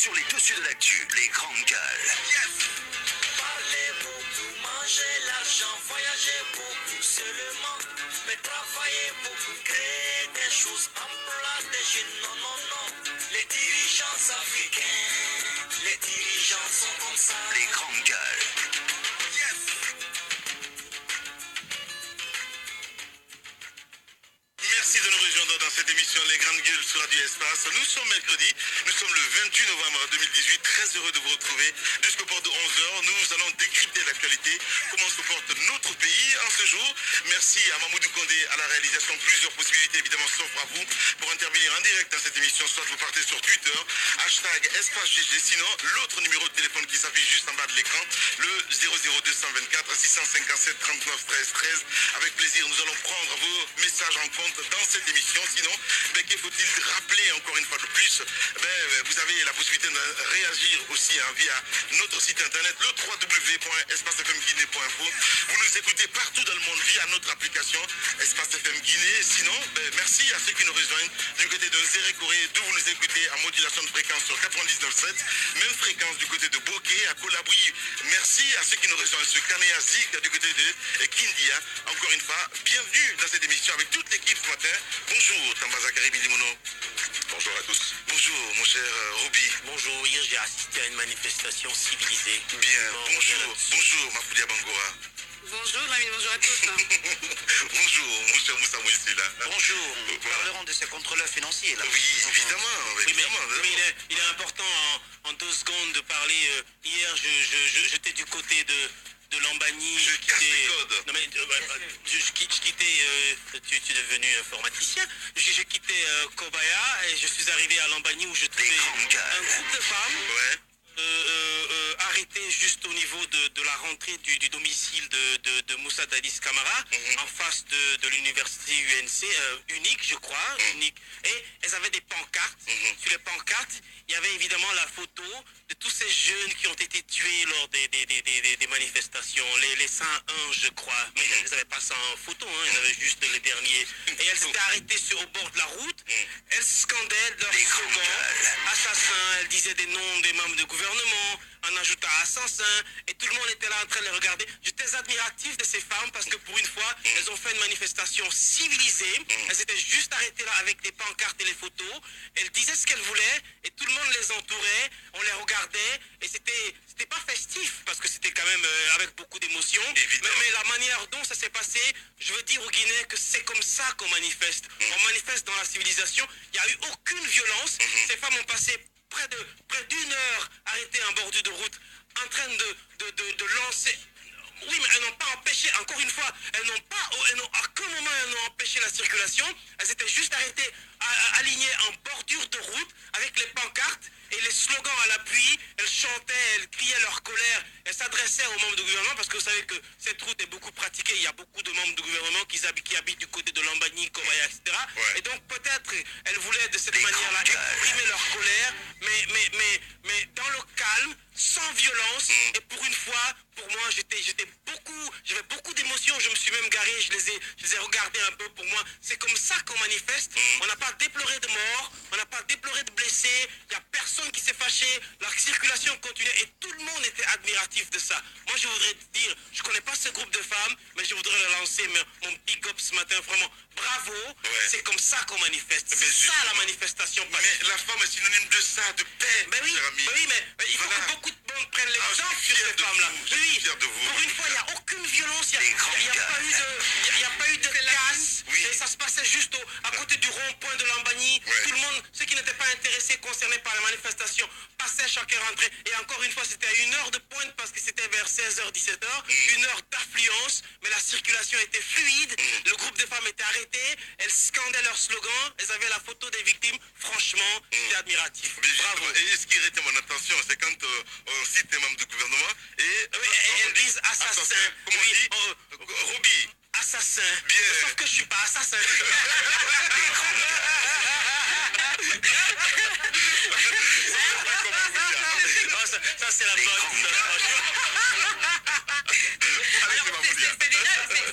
sur les dessus de l'actu, les grandes gueules. Yes. Parler beaucoup, manger l'argent, voyager beaucoup seulement, mais travailler beaucoup, créer des choses, emploi des jeunes, non, non, non. Les dirigeants africains, les dirigeants sont comme ça. Les grandes gueules. Yes. Merci de nous rejoindre dans cette émission Les Grandes Gueules sur Radio Espace. Nous sommes mercredi, nous sommes le 28 novembre 2018. Très heureux de vous retrouver jusqu'au port de 11h. Nous allons décrypter l'actualité, comment se porte notre pays en ce jour. Merci à Mamoudou Kondé à la réalisation. Plusieurs possibilités évidemment s'offrent à vous pour intervenir en direct dans cette émission. Soit vous partez sur Twitter, hashtag EspaceGG. Sinon, l'autre numéro de téléphone qui s'affiche juste en bas de l'écran, le 00224 657 39 13 13. Avec plaisir, nous allons prendre vos messages en compte dans cette émission. Sinon, qu'il faut-il rappeler encore une fois de plus, vous avez la possibilité de réagir aussi via notre site internet, le www.espacefmguinée.info. Vous nous écoutez partout dans le monde via notre application Espace FM Guinée. Sinon, merci à ceux qui nous rejoignent du côté de Nzéré-Corée, d'où vous nous écoutez en modulation de fréquence sur 99.7, même fréquence du côté de Bokeh, à Colabri. Merci à ceux qui nous rejoignent sur Kanéazik, du côté de Kindia. Encore une fois, bienvenue dans cette émission avec toute l'équipe ce matin. Bonjour Tamba Zakari Bilimono. Bonjour à tous. Bonjour mon cher Roby. Bonjour, hier j'ai assisté à une manifestation civilisée. Bien, bonjour Mafoudia Bangora. Bonjour Lamine, bonjour à tous. Bonjour mon cher Moussa Mouissi là. Bonjour, nous parlerons de ces contrôleurs financiers là. Oui, évidemment. Oui, mais il est important en 2 secondes de parler. Hier j'étais du côté de Lambani. Je casse les codes. Non mais je quittais, tu es devenu informaticien. Je quittais Kobaya et je suis arrivé à Lambani où je trouvais un groupe de femmes. Ouais. Arrêté juste au niveau de la rentrée du domicile de Moussa Dadis Camara, en face de l'université UNC, unique je crois, unique. Et elles avaient des pancartes. Sur les pancartes, il y avait évidemment la photo de tous ces jeunes qui ont été tués lors des manifestations, les 101 je crois, mais elles n'avaient pas ça en photo, elles avaient juste les derniers. Et elles s'étaient arrêtées au bord de la route, elles scandaient leurs slogans, assassins, elles disaient des noms des membres du gouvernement, en ajoutant assassin, et tout le monde était là en train de les regarder. J'étais admiratif de ces femmes parce que pour une fois, elles ont fait une manifestation civilisée. Elles étaient juste arrêtées là avec des pancartes et les photos. Elles disaient ce qu'elles voulaient et tout le monde les entourait. On les regardait et c'était pas festif parce que c'était quand même avec beaucoup d'émotion. Mais la manière dont ça s'est passé, je veux dire aux Guinéens que c'est comme ça qu'on manifeste. On manifeste dans la civilisation. Il n'y a eu aucune violence. Ces femmes ont passé près d'une heure arrêtées en bordure de route, en train de lancer. Oui, mais elles n'ont pas empêché, encore une fois, à aucun moment elles n'ont empêché la circulation. Elles étaient juste arrêtées, alignées en bordure de route, avec les pancartes et les slogans à l'appui. Elles chantaient, elles criaient leur colère. Elles s'adressaient aux membres du gouvernement, parce que vous savez que cette route est beaucoup pratiquée. Il y a beaucoup de membres du gouvernement qui habitent du côté de Lambani, Kobaya, etc. Ouais. Et donc peut-être elles voulaient de cette manière-là exprimer leur colère, mais dans le calme, sans violence. Et pour une fois, pour moi, j'avais beaucoup d'émotions. Je me suis même garé, je les ai regardés un peu. Pour moi, c'est comme ça qu'on manifeste. On n'a pas déploré de morts, on n'a pas déploré de blessés. Il n'y a personne qui s'est fâché. La circulation continuait et tout le monde était admiratif de ça. Moi, je voudrais te dire, je connais pas ce groupe de femmes, mais je voudrais leur lancer mon big up ce matin. Vraiment, bravo. Ouais. C'est comme ça qu'on manifeste. C'est ça la manifestation. Mais la femme est synonyme de ça, de paix, cher ami. Mais il faut que beaucoup de monde prennent l'exemple sur ces femmes-là. Je suis fier de vous. Pour une fois, il n'y a aucune violence, il n'y a pas eu de casse. Oui. Et ça se passait juste à côté du rond-point de Lambani. Ouais. Tout le monde, ceux qui n'étaient pas intéressés, concernés par la manifestation, passaient, chacun rentrait. Et encore une fois, c'était à 1 heure de pointe parce que c'était vers 16h, 17h. 1 heure d'affluence, mais la circulation était fluide. Le groupe de femmes était arrêté. Elles scandaient leur slogan. Elles avaient la photo des victimes. Franchement, c'était admiratif. Bravo. Et ce qui retient mon attention, c'est quand on cite les membres du gouvernement et elles disent assassin. Comment on dit Roby. Assassin. Bien. Sauf que je suis pas assassin. Ça c'est la bonne. Alors,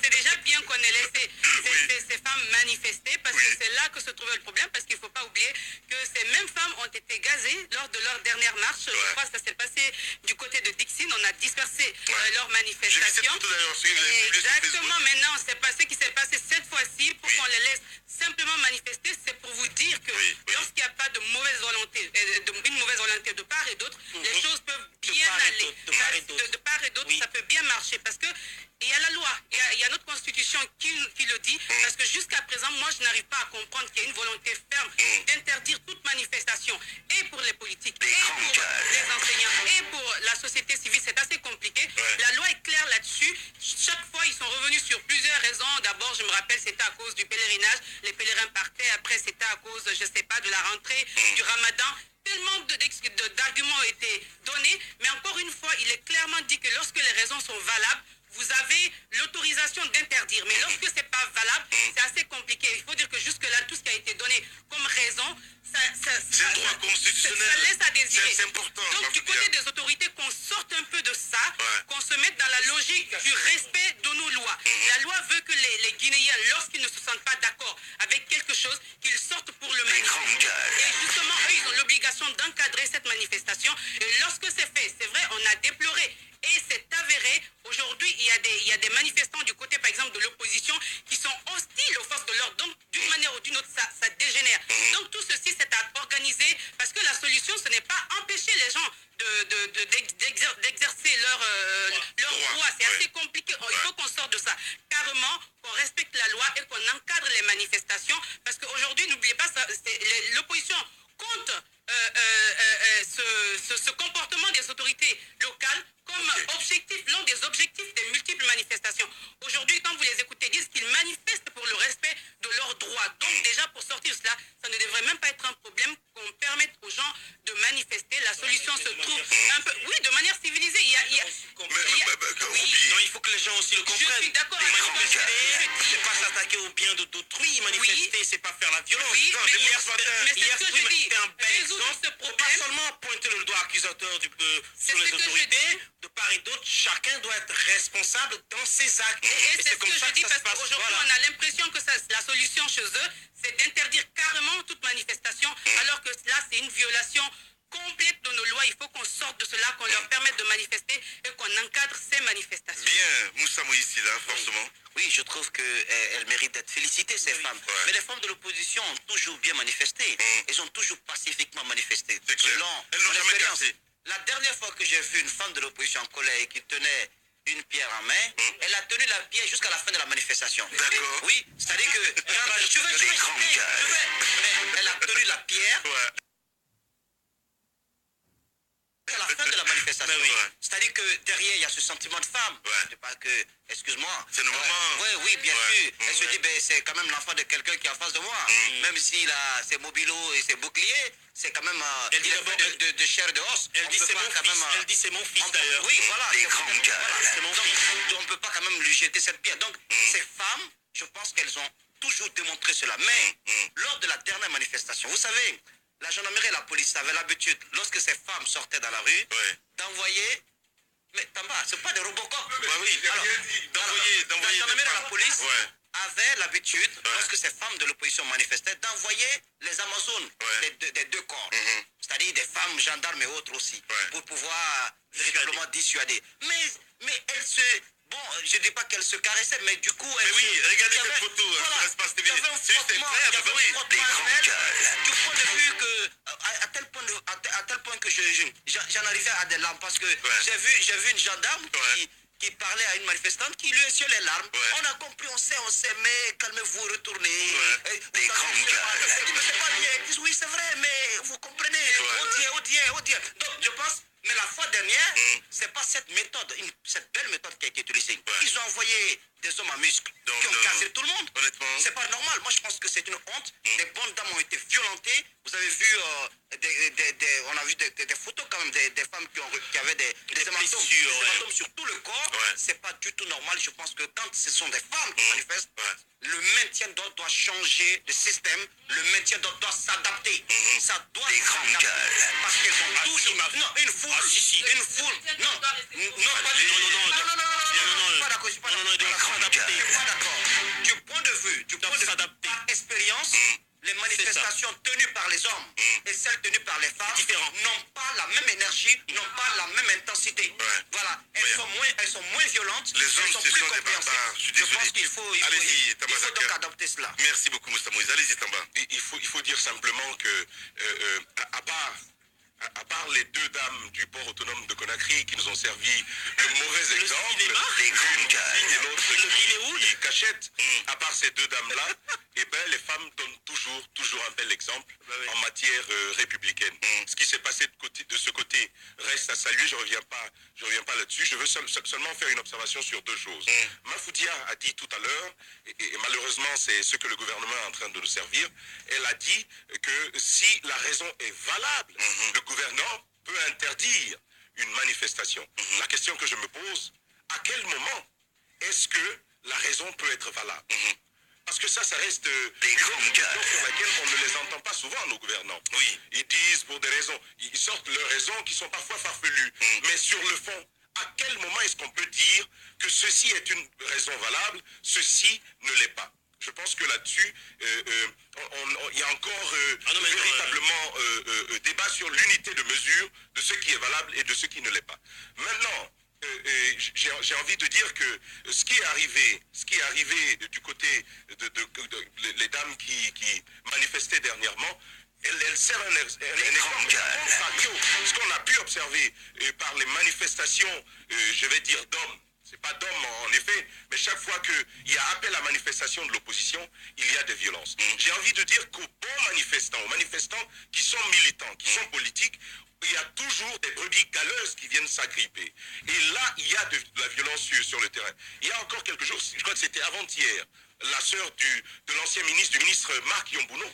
c'est déjà bien qu'on ait les ces femmes manifestaient, parce que c'est là que se trouvait le problème, parce qu'il ne faut pas oublier que ces mêmes femmes ont été gazées lors de leur dernière marche. Je crois que ça s'est passé du côté de Dixine, on a dispersé leur manifestation. J'ai vu cette photo d'ailleurs sur Exactement, maintenant, c'est pas ce qui s'est passé cette fois-ci, pour qu'on les laisse simplement manifester, c'est pour vous dire que lorsqu'il n'y a pas de mauvaise volonté, une mauvaise volonté de part et d'autre, les choses peuvent bien aller. De part et d'autre, ça peut bien marcher, parce que il y a la loi, il y a notre constitution qui le dit, parce que jusqu'à présent, moi, je n'arrive pas à comprendre qu'il y a une volonté ferme d'interdire toute manifestation, et pour les politiques, et pour les enseignants, et pour la société civile, c'est assez compliqué. La loi est claire là-dessus. Chaque fois, ils sont revenus sur plusieurs raisons. D'abord, je me rappelle, c'était à cause du pèlerinage. Les pèlerins partaient. Après, c'était à cause, je ne sais pas, de la rentrée, du ramadan. Tellement d'arguments ont été donnés. Mais encore une fois, il est clairement dit que lorsque les raisons sont valables, vous avez l'autorisation d'interdire. Mais lorsque ce n'est pas valable, c'est assez compliqué. Il faut dire que jusque-là, tout ce qui a été donné comme raison, c'est un droit constitutionnel. Ça laisse à désirer. C'est important. Donc, du côté des autorités, qu'on sorte un peu de ça, qu'on se mette dans la logique du respect de nos lois. La loi veut que les Guinéens, lorsqu'ils ne se sentent pas d'accord avec quelque chose, qu'ils sortent pour le manifester. Et justement, eux, ils ont l'obligation d'encadrer cette manifestation. Et lorsque c'est fait, c'est vrai, on a déploré. Et c'est avéré, aujourd'hui, il y a des manifestants du côté, par exemple, de l'opposition, qui sont hostiles aux forces de l'ordre. Donc, d'une manière ou d'une autre, ça dégénère. Donc, tout ceci, c'est à organiser, parce que la solution, ce n'est pas empêcher les gens d'exercer leur droit. C'est assez compliqué. Il faut qu'on sorte de ça. Carrément, qu'on respecte la loi et qu'on encadre les manifestations, parce qu'aujourd'hui, n'oubliez pas, l'opposition compte ce comportement des autorités locales comme objectif, l'un des objectifs des multiples manifestations. Aujourd'hui, quand vous les écoutez, ils disent qu'ils manifestent pour le respect de leurs droits. Donc déjà, pour sortir de cela, ça ne devrait même pas être un problème qu'on permette aux gens de manifester. La solution se trouve un peu... Oui, de manière civilisée. Non, il faut que les gens aussi le comprennent. Je suis d'accord avec Manifester, c'est pas s'attaquer au bien de d'autrui. Manifester, c'est pas faire la violence. Oui, Non, mais hier, c'est ce que je dis. c'était un bel Résoudre exemple. ce Faut pas problème. seulement pointer le doigt accusateur C'est sur les ce que je autorités. De part et d'autre, chacun doit être responsable dans ses actes. Et c'est ce comme que ça je dis, ça parce se passe. qu'aujourd'hui, Voilà. on a l'impression que la solution chez eux, c'est d'interdire carrément toute manifestation, alors que là, c'est une violation complète de nos lois. Il faut qu'on sorte de cela, qu'on leur permette de manifester et qu'on encadre ces manifestations. Bien, Moussa Moïsi, là, forcément. Oui, je trouve qu'elles méritent d'être félicitées, ces femmes. Mais les femmes de l'opposition ont toujours bien manifesté. Elles ont toujours pacifiquement manifesté. C'est clair. Selon Elles n'ont mon jamais expérience. cassé. La dernière fois que j'ai vu une femme de l'opposition en colère qui tenait une pierre en main, elle a tenu la pierre jusqu'à la fin de la manifestation. D'accord. Oui, c'est-à-dire que... je veux mais elle a tenu la pierre... Ouais. À la fin de la manifestation. Mais oui. C'est-à-dire que derrière, il y a ce sentiment de femme. Ouais. Je sais pas que, excuse-moi. C'est le moment. Oui, bien Ouais. sûr. Elle se dit, ben, c'est quand même l'enfant de quelqu'un qui est en face de moi. Même s'il a ses mobilos et ses boucliers, c'est quand même Elle dit il est d'abord, fait de chair et de os. Elle On dit peut c'est pas mon quand fils. même, Elle dit c'est mon fils d'ailleurs. Oui, voilà. Des grands cœurs. C'est mon fils. Donc, on ne peut pas quand même lui jeter cette pierre. Donc, ces femmes, je pense qu'elles ont toujours démontré cela. Mais, lors de la dernière manifestation, vous savez, la gendarmerie et la police avaient l'habitude, lorsque ces femmes sortaient dans la rue, d'envoyer... Mais Tamba, c'est pas des Robocop. Oui, Alors, d'envoyer la gendarmerie et la police Ouais. avaient l'habitude, lorsque ces femmes de l'opposition manifestaient, d'envoyer les Amazones des deux corps. C'est-à-dire des femmes, gendarmes et autres aussi, pour pouvoir véritablement dissuader. Mais elles se... Bon, je ne dis pas qu'elles se caressaient, mais du coup... Mais oui, regardez cette photo sur l'espace TV. C'est juste incroyable, oui. Du point de vue que... À tel point que j'en arrivais à des larmes, parce que j'ai vu une gendarme qui parlait à une manifestante qui lui essuyait les larmes. On a compris, on sait, mais calmez-vous, retournez. Des grands cœurs. Elle dit, mais c'est pas bien. Ils disent, oui, c'est vrai, mais vous comprenez. On dit. Donc, je pense, mais la fois dernière, c'est pas cette méthode, cette belle méthode qui a été utilisée. Ils ont envoyé des hommes à muscles qui ont cassé tout le monde. Honnêtement. C'est pas normal. Moi, je pense que c'est une honte. Des bonnes dames ont été violentées. Vous avez vu, on a vu des photos quand même des femmes qui avaient des hématomes, hématomes sur tout le corps. C'est pas du tout normal. Je pense que quand ce sont des femmes qui manifestent, le maintien d'ordre d'ordre doit changer de système, le maintien d'ordre doit s'adapter. Ça doit Les grandes s'adapter. gueules. Parce qu'elles ont Ah, toujours... si, ma- Non, une foule. Ah, si. Une foule. Non, non, pas du tout. Pas d'accord, je suis pas non, il doit d'accord. s'adapter. Je suis pas d'accord. Du point de vue, s'adapter. par expérience, les manifestations tenues par les hommes et celles tenues par les femmes différent. n'ont pas la même énergie, n'ont pas la même intensité. Voilà, elles sont moins violentes, Les elles hommes, sont ce plus sont des compréhensibles. barbares. Je suis Je désolé. pense qu'il faut, Allez-y, Tamba il faut donc Zakar. adopter cela. Merci beaucoup, Moussa Moïse. Allez-y, Tamba. Il faut dire simplement que, à part les deux dames du port autonome de Conakry qui nous ont servi de mauvais exemple, cinéma, les grandes l'une gueules. et l'autre Hollywood. qui cachette, à part ces deux dames-là, eh ben, les femmes donnent toujours un bel exemple en matière républicaine. Ce qui s'est passé de ce côté reste à saluer, je reviens pas là-dessus. Je veux seulement faire une observation sur deux choses. Mafoudia a dit tout à l'heure, et malheureusement c'est ce que le gouvernement est en train de nous servir, elle a dit que si la raison est valable, le gouvernement peut interdire une manifestation. La question que je me pose, à quel moment est-ce que la raison peut être valable? Parce que ça reste Les une grandes question gueules. sur laquelle on ne les entend pas souvent, nos gouvernants. Oui. Ils disent pour des raisons, ils sortent leurs raisons qui sont parfois farfelues. Mais sur le fond, à quel moment est-ce qu'on peut dire que ceci est une raison valable, ceci ne l'est pas? Je pense que là-dessus, il y a encore véritablement débat sur l'unité de mesure de ce qui est valable et de ce qui ne l'est pas. Maintenant, j'ai envie de dire que ce qui est arrivé du côté les dames qui manifestaient dernièrement, elle sert un exemple. Ce qu'on a pu observer par les manifestations, je vais dire d'hommes, c'est pas d'hommes en effet, mais chaque fois qu'il y a appel à manifestation de l'opposition, il y a des violences. J'ai envie de dire qu'aux bons manifestants, aux manifestants qui sont militants, qui sont politiques, il y a toujours des brebis galeuses qui viennent s'agripper. Et là, il y a de la violence sur le terrain. Il y a encore quelques jours, je crois que c'était avant-hier, la sœur de l'ancien ministre, du ministre Marc Yombuno,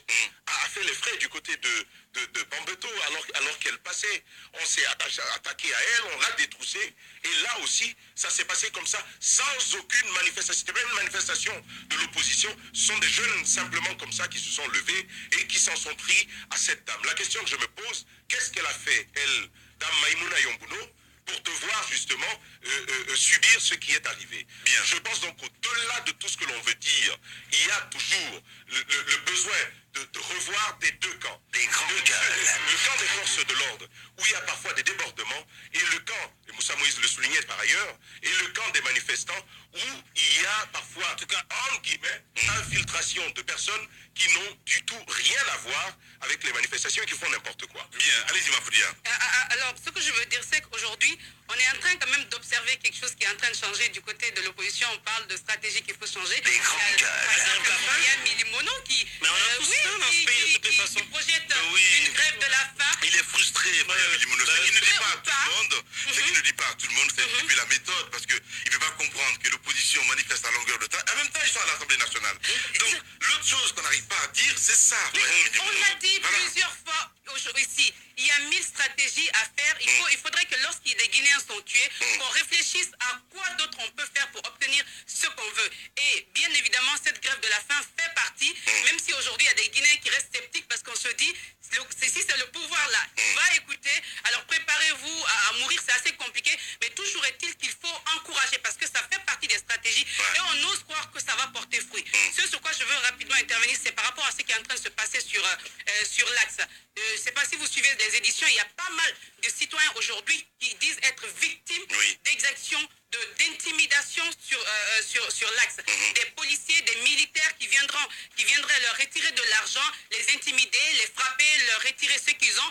a fait les frais du côté de Bambeto alors qu'elle passait. On s'est attaqué à elle, on l'a détroussée. Et là aussi, ça s'est passé comme ça, sans aucune manifestation. C'était même une manifestation de l'opposition. Ce sont des jeunes simplement comme ça qui se sont levés et qui s'en sont pris à cette dame. La question que je me pose, qu'est-ce qu'elle a fait, elle, dame Maïmouna Yombuno, pour devoir justement subir ce qui est arrivé. Bien. Je pense donc au-delà de tout ce que l'on veut dire, il y a toujours le besoin de revoir des deux camps. Les grandes gueules. Le camp des forces de l'ordre, où il y a parfois des débordements, et le camp, et Moussa Moïse le soulignait par ailleurs, et le camp des manifestants, où il y a parfois, en tout cas, entre guillemets, infiltration de personnes qui n'ont du tout rien à voir avec les manifestations et qui font n'importe quoi. Bien, allez-y, Mafoudia. Alors, ce que je veux dire, c'est qu'aujourd'hui, on est en train quand même d'observer quelque chose qui est en train de changer du côté de l'opposition. On parle de stratégie qu'il faut changer. Les grandes gueules. Par exemple, il y a Milimono qui, Mais on a tous ça dans ce pays, de toutes les façons. qui projette Oui. une grève de la faim. Il est frustré, Mme Limono. Ce qu'il ne dit pas à tout le monde, c'est depuis la méthode, parce qu'il ne peut pas comprendre que l'opposition manifeste à longueur de temps. En même temps, ils sont à l'Assemblée nationale. Donc, l'autre chose qu'on n'arrive pas à dire, c'est ça. On l'a dit Voilà. plusieurs fois ici. Il y a 1000 stratégies à faire. Il faudrait que lorsqu'il des Guinéens sont tués, qu'on réfléchisse à quoi d'autre on peut faire pour obtenir ce qu'on veut. Et bien évidemment, cette grève de la faim fait partie, même si aujourd'hui il y a des Guinéens qui restent sceptiques parce qu'on se dit, si c'est le pouvoir là, il va écouter, alors préparez-vous à mourir, c'est assez compliqué, mais toujours est-il qu'il faut encourager parce que ça fait partie des stratégies et on ose croire que ça va porter fruit. Ce sur quoi je veux rapidement intervenir, c'est par rapport à ce qui est en train de se passer sur l'axe. Je ne sais pas si vous suivez des éditions, il y a pas mal de citoyens aujourd'hui qui disent être victimes d'exactions, d'intimidation sur l'axe. Des policiers, des militaires qui viendraient leur retirer de l'argent, les intimider, les frapper, leur retirer ce qu'ils ont.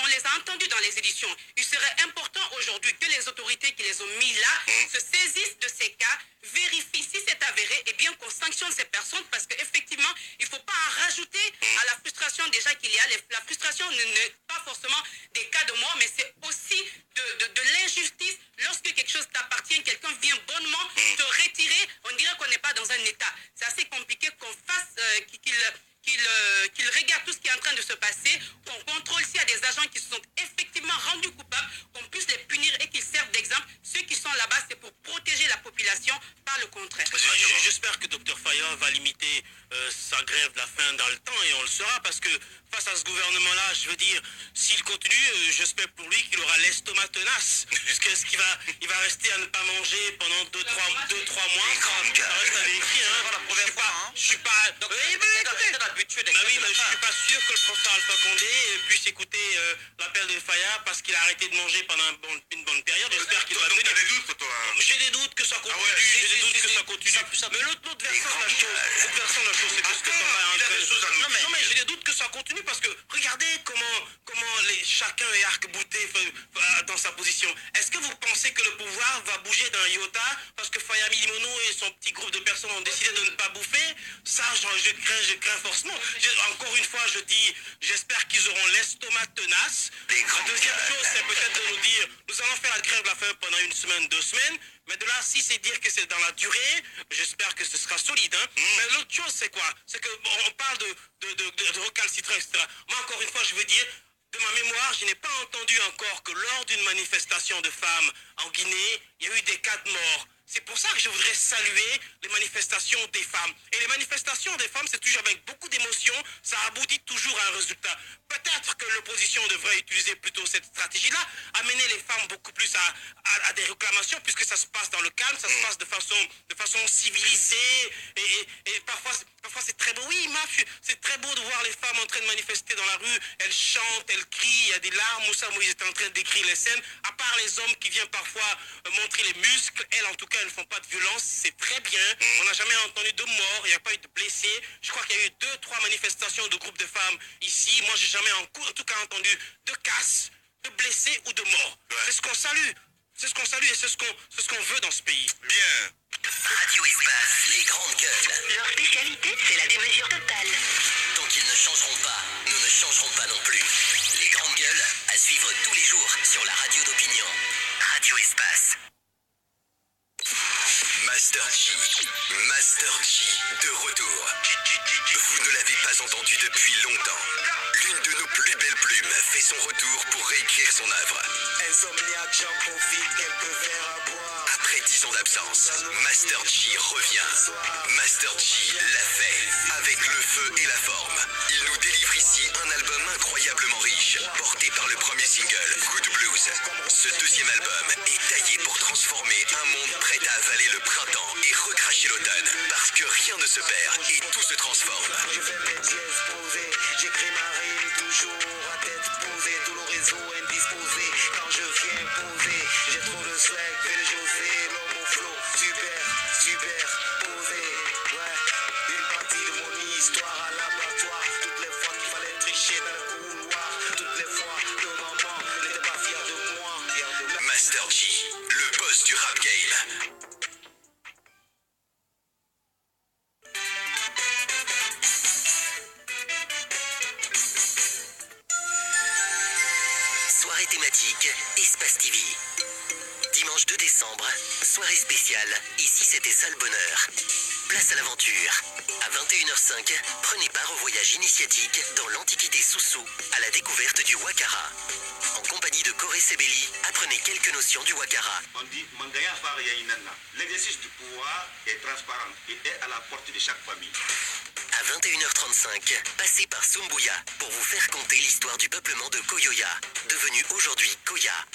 On les a entendus dans les éditions. Il serait important aujourd'hui que les autorités qui les ont mis là se saisissent de ces cas, vérifient si c'est avéré et bien qu'on sanctionne ces personnes parce qu'effectivement, il ne faut pas en rajouter à la frustration déjà qu'il y a. La frustration n'est pas forcément des cas de mort, mais c'est aussi de l'injustice. Lorsque quelque chose t'appartient, quelqu'un vient bonnement te retirer, on dirait qu'on n'est pas dans un état. C'est assez compliqué qu'on fasse, qu'il qu'il regarde tout ce qui est en train de se passer, qu'on contrôle s'il y a des agents qui se sont effectivement rendus coupables, qu'on puisse les punir et qu'ils servent d'exemple. Ceux qui sont là-bas, c'est pour protéger la population, pas le contraire. J'espère que Dr Faya va limiter sa grève de la faim dans le temps et on le saura parce que face à ce gouvernement-là, je veux dire, s'il continue, j'espère pour lui qu'il aura l'estomac tenace. Parce qu'il va rester à ne pas manger pendant 2-3 mois. Ça reste à vérifier. Je suis pas... je suis pas sûr que le professeur Alpha Condé puisse écouter l'appel de Faya parce qu'il a arrêté de manger pendant une bonne période. J'espère qu'il va Donc, tenir. t'as des doutes, toi, hein? J'ai des doutes que ça continue. J'ai des doutes que ça continue. Mais l'autre versant de la chose, c'est que ce que ça va Il a des choses à nous dire. non, mais j'ai des doutes que ça continue parce que regardez comment chacun est arc-bouté dans sa position. Est-ce que vous pensez que le pouvoir va bouger d'un iota parce que Faya Milimono et son petit groupe de personnes ont décidé de ne pas bouffer? Ça, je crains forcément. Encore une fois, je dis, j'espère qu'ils auront l'estomac tenace. La deuxième chose, c'est peut-être de nous dire, nous allons faire la grève de la faim pendant 1 semaine, 2 semaines. Mais de là, si c'est dire que c'est dans la durée, j'espère que ce sera solide. Hein. Mais l'autre chose, c'est quoi? C'est qu'on parle de recalcitrants, etc. Moi, encore une fois, je veux dire, de ma mémoire, je n'ai pas entendu encore que lors d'une manifestation de femmes en Guinée, il y a eu des cas de mort. C'est pour ça que je voudrais saluer les manifestations des femmes. Et les manifestations des femmes, c'est toujours avec beaucoup d'émotion, ça aboutit toujours à un résultat. Peut-être que l'opposition devrait utiliser plutôt cette stratégie-là, amener les femmes beaucoup plus à des réclamations, puisque ça se passe dans le calme, ça se passe de façon civilisée, et parfois c'est très beau. Oui, c'est très beau de voir les femmes en train de manifester dans la rue, elles chantent, elles crient, il y a des larmes. Moussa Moïse est en train de décrire les scènes, à part les hommes qui viennent parfois montrer les muscles, elles en tout cas, elles ne font pas de violence, c'est très bien. On n'a jamais entendu de morts, il n'y a pas eu de blessés. Je crois qu'il y a eu 2-3 manifestations de groupes de femmes ici. Moi, j'ai jamais en tout cas entendu de casse, de blessés ou de morts. C'est ce qu'on salue. C'est ce qu'on salue et c'est ce qu'on veut dans ce pays. Bien. Radio Espace, les grandes gueules. Leur spécialité, c'est la démesure totale. Tant qu'ils ne changeront pas, nous ne changerons pas non plus. Les grandes gueules, à suivre tous les jours sur la radio d'opinion. Radio Espace. Master G de retour. Vous ne l'avez pas entendu depuis longtemps. L'une de nos plus belles plumes fait son retour pour réécrire son œuvre. Après 10 ans d'absence, Master G revient. Master G l'a fait, avec le feu et la forme. Il nous délivre ici un album incroyablement riche, porté par le premier single, Good Blues. Ce deuxième album est taillé pour transformer un monde prêt à avaler le printemps et recracher l'automne. Parce que rien ne se perd et tout se transforme. Je fais mes dièses posées, j'écris ma rime toujours à tête posée, tout le réseau indisposé, quand je viens poser, j'ai trop de swag, fais le José, l'homme au flow, super posé, ouais, une partie de mon histoire à l'abattoir, toutes les fois qu'il fallait tricher dans le couloir, toutes les fois que maman n'était pas fière de moi. Master G, le boss du rap game. Soirée thématique Espace TV. Dimanche 2 décembre, soirée spéciale, ici c'était ça le bonheur. Place à l'aventure. À 21h05, prenez part au voyage initiatique dans l'antiquité Soussou, à la découverte du Wakara. En compagnie de Corée Sebeli, apprenez quelques notions du Wakara. On dit Mangaya Faria Inanna. L'exercice du pouvoir est transparent et est à la portée de chaque famille. À 21h35, passez par Sumbuya pour vous faire conter l'histoire du peuplement de Koyoya, devenu aujourd'hui Koya.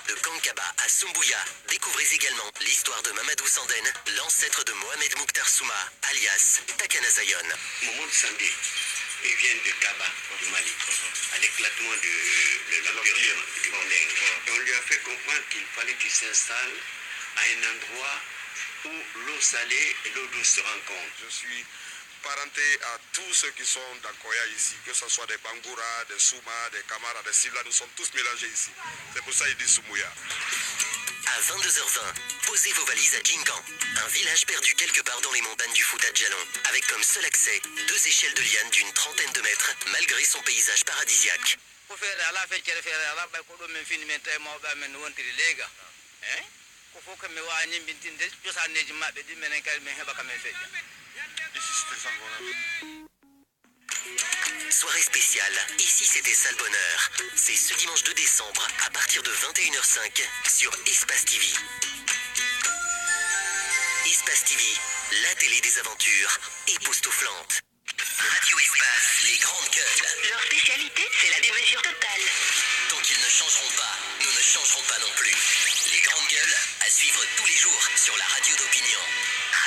De Kankaba à Sumbuya, découvrez également l'histoire de Mamadou Sanden, l'ancêtre de Mohamed Mouktar Souma, alias Takana Zayon. Mohamed Sandé, il vient de Kaba, du Mali, à l'éclatement de l'empire du Manding. On lui a fait comprendre qu'il fallait qu'il s'installe à un endroit où l'eau salée et l'eau douce se rencontrent. Je suis parenté à tous ceux qui sont dans Koya ici, que ce soit des Bangoura, des Souma, des Kamara, des Sibla, nous sommes tous mélangés ici. C'est pour ça qu'il dit Soumouya. À 22h20, posez vos valises à Jingan, un village perdu quelque part dans les montagnes du Fouta de Jalon, avec comme seul accès 2 échelles de lianes d'une 30aine de mètres, malgré son paysage paradisiaque. Soirée spéciale, ici c'était Sale Bonheur. C'est ce dimanche 2 décembre à partir de 21h05 sur Espace TV. Espace TV, la télé des aventures époustouflante. Radio Espace, les grandes gueules. Leur spécialité, c'est la démesure totale. Tant qu'ils ne changeront pas, nous ne changerons pas non plus. Les grandes gueules, à suivre tous les jours sur la radio d'opinion.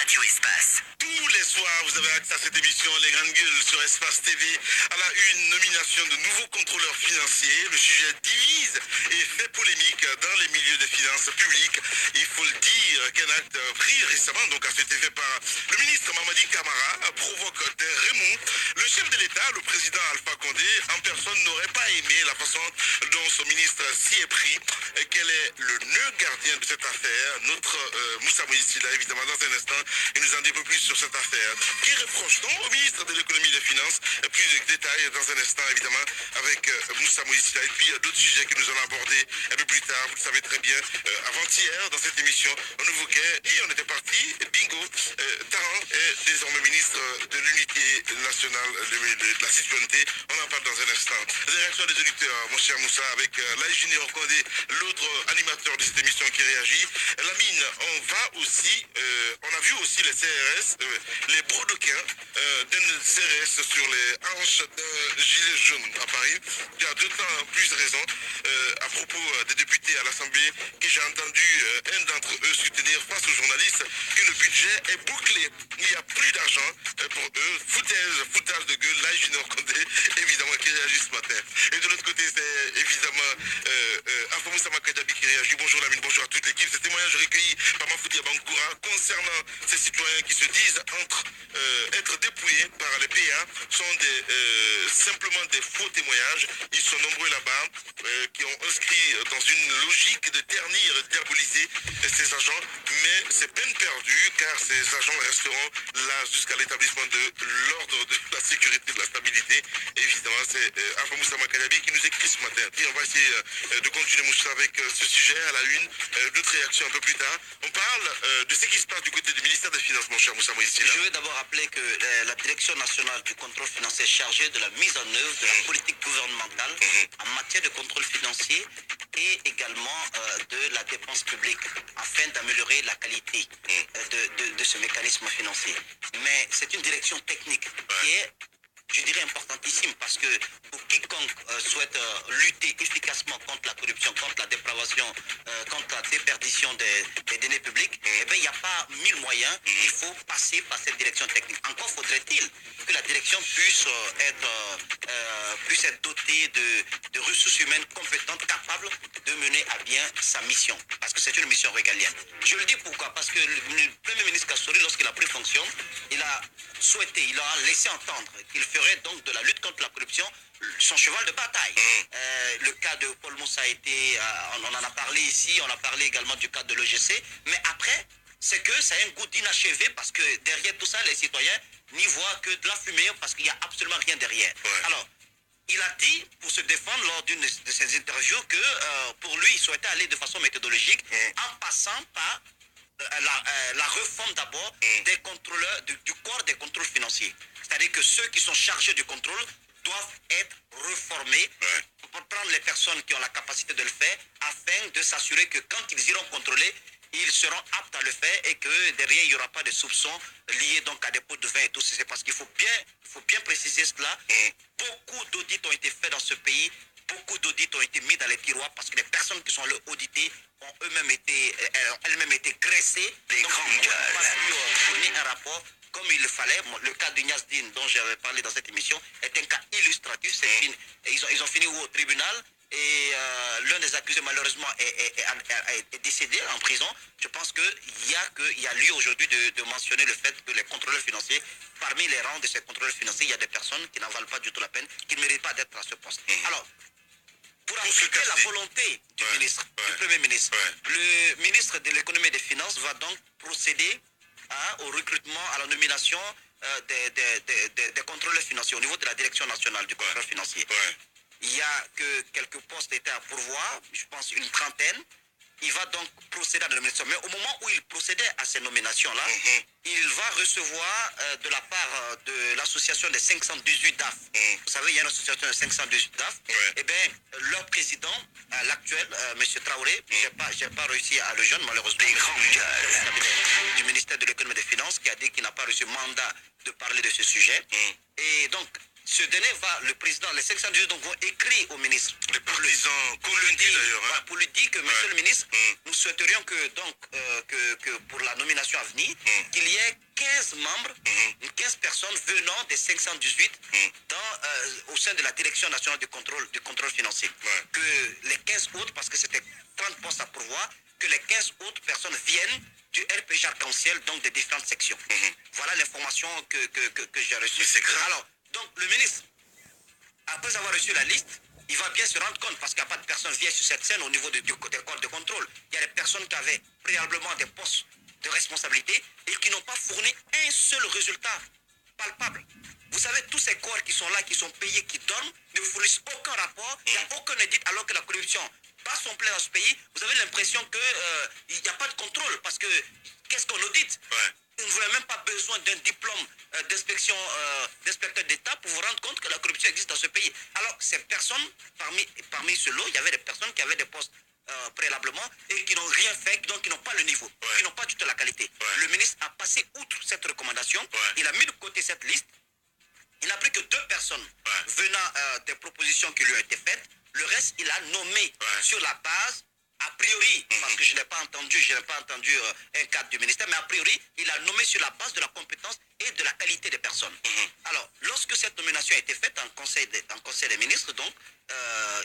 Radio Espace. Tous les soirs, vous avez accès à cette émission, Les Grandes Gueules, sur Espace TV. À la une, nomination de nouveaux contrôleurs financiers. Le sujet divise et fait polémique dans les milieux des finances publiques. Il faut le dire qu'un acte pris récemment, donc a été fait par le ministre Mamadi Camara, provoque des remous. Le chef de l'État, le président Alpha Condé, en personne n'aurait pas aimé la façon dont son ministre s'y est pris. Quel est le nœud gardien de cette affaire? Notre Moussa Moïse là, évidemment, dans un instant, il nous en dit un peu plus sur cette affaire. Qui reproche-t-on au ministre de l'économie et des finances? Plus de détails dans un instant, évidemment, avec Moussa Moïse là. Et puis d'autres sujets que nous allons aborder un peu plus tard. Vous le savez très bien, avant-hier, dans cette émission, on évoquait et on était parti. Bingo, Taran est désormais ministre de l'unité nationale de la citoyenneté. On en parle dans un instant. Les réactions des auditeurs, mon cher Moussa, avec Laï Junior Condé, l'autre animateur de cette émission qui réagit. Lamine, on va aussi, on a vu aussi les CRS, les brodequins d'un CRS sur les hanches d'un gilet jaune à Paris. Il y a d'autant plus raison à propos des députés à l'Assemblée que j'ai entendu un d'entre eux soutenir face aux journalistes que le budget est bouclé. Il n'y a plus d'argent pour eux. Foutage de gueule. Là, Junior Condé, évidemment, qui réagit ce matin. Et de l'autre côté, c'est évidemment Afamou Samakadjabi qui réagit. Bonjour Lamine, bonjour à toute l'équipe. Ce témoignage recueilli par Mafoudia Bankoura concernant ces citoyens qui se disent être dépouillés par les PA sont simplement des faux témoignages. Ils sont nombreux là-bas qui ont inscrit dans une logique de ternir, de diaboliser ces agents, mais c'est peine perdue car ces agents resteront là jusqu'à l'établissement de l'ordre de la sécurité, de la stabilité. Évidemment, c'est Alpha Moussa Makadabi qui nous écrit ce matin. Et on va essayer de continuer Moussa avec ce sujet à la une, d'autres réactions un peu plus tard. On parle de ce qui se passe du côté du ministère des Finances, mon cher Moussa Moïse. Je veux d'abord rappeler que la Direction nationale du contrôle financier est chargée de la mise en œuvre de la politique gouvernementale en matière de contrôle financier et également de la dépense publique afin d'améliorer la qualité de ce mécanisme financier. Mais c'est une direction technique qui est, je dirais, importantissime parce que pour quiconque souhaite lutter efficacement contre la corruption, contre la dépravation, contre la déperdition des deniers publics, eh bien, il n'y a pas mille moyens. Il faut passer par cette direction technique. Encore faudrait-il que la direction puisse être dotée de ressources humaines compétentes, capables de mener à bien sa mission. Parce que c'est une mission régalienne. Je le dis pourquoi? Parce que le Premier ministre Kassori, lorsqu'il a pris fonction, il a souhaité, il a laissé entendre qu'il ferait donc de la lutte contre la corruption son cheval de bataille. Le cas de Paul Moussa a été, on en a parlé ici, on a parlé également du cas de l'OGC, mais après, c'est que ça a un goût d'inachevé parce que derrière tout ça, les citoyens n'y voient que de la fumée parce qu'il n'y a absolument rien derrière. Alors, il a dit, pour se défendre lors d'une de ses interviews, que pour lui, il souhaitait aller de façon méthodologique en passant par la réforme d'abord des contrôleurs, du corps des contrôles financiers. C'est-à-dire que ceux qui sont chargés du contrôle doivent être reformés pour prendre les personnes qui ont la capacité de le faire afin de s'assurer que quand ils iront contrôler, ils seront aptes à le faire et que derrière, il n'y aura pas de soupçons liés donc à des pots de vin et tout. C'est parce qu'il faut bien préciser cela. Beaucoup d'audits ont été faits dans ce pays. Beaucoup d'audits ont été mis dans les tiroirs parce que les personnes qui sont là auditées ont elles-mêmes été graissées. Les grandes gueules. Fournir un rapport comme il le fallait. Le cas de Niasdine, dont j'avais parlé dans cette émission, est un cas illustratif. Ils ont fini au tribunal et l'un des accusés, malheureusement, est décédé en prison. Je pense qu'il y a lieu aujourd'hui de mentionner le fait que les contrôleurs financiers, parmi les rangs de ces contrôleurs financiers, il y a des personnes qui n'en valent pas du tout la peine, qui ne méritent pas d'être à ce poste. Alors, pour appliquer la volonté du ministre, du Premier ministre, le ministre de l'économie et des finances va donc procéder au recrutement, à la nomination des contrôleurs financiers au niveau de la Direction nationale du contrôle financier. Il y a que quelques postes étaient à pourvoir, je pense une trentaine. il va donc procéder à la nomination. Mais au moment où il procédait à ces nominations-là, il va recevoir de la part de l'association des 518 DAF. Vous savez, il y a une association de 518 DAF. Eh bien, leur président, l'actuel, M. Traoré, je n'ai pas réussi à le joindre, malheureusement. Du ministère de l'économie et des finances, qui a dit qu'il n'a pas reçu mandat de parler de ce sujet. Et donc, ce dernier le président, les 518 donc, vont écrire au ministre. Les partisans, qu'on le dit d'ailleurs. Hein. Pour lui dire que, monsieur le ministre, nous souhaiterions que, donc, que pour la nomination à venir, qu'il y ait 15 membres, 15 personnes venant des 518 au sein de la Direction nationale du contrôle financier. Que les 15 autres, parce que c'était 30 postes à pourvoir, que les 15 autres personnes viennent du RPG Arc-en-Ciel, donc des différentes sections. Voilà l'information que j'ai reçue. C'est grave. Alors, donc le ministre, après avoir reçu la liste, il va bien se rendre compte, parce qu'il n'y a pas de personnes vieilles sur cette scène au niveau des corps de contrôle. Il y a des personnes qui avaient préalablement des postes de responsabilité et qui n'ont pas fourni un seul résultat palpable. Vous savez, tous ces corps qui sont là, qui sont payés, qui dorment, ne fournissent aucun rapport, il n'y a aucun audit, alors que la corruption passe son plein dans ce pays. Vous avez l'impression qu'il n'y a pas de contrôle, parce que qu'est-ce qu'on audite? Vous n'avez même pas besoin d'un diplôme d'inspecteur d'État pour vous rendre compte que la corruption existe dans ce pays. Alors, ces personnes, parmi ce lot, il y avait des personnes qui avaient des postes préalablement et qui n'ont rien fait, donc qui n'ont pas le niveau, qui n'ont pas du tout la qualité. Le ministre a passé outre cette recommandation, il a mis de côté cette liste, il n'a pris que 2 personnes venant des propositions qui lui ont été faites, le reste, il a nommé sur la base, a priori, parce que je n'ai pas entendu un cadre du ministère, mais a priori, il a nommé sur la base de la compétence et de la qualité des personnes. Alors, lorsque cette nomination a été faite en conseil des ministres, donc,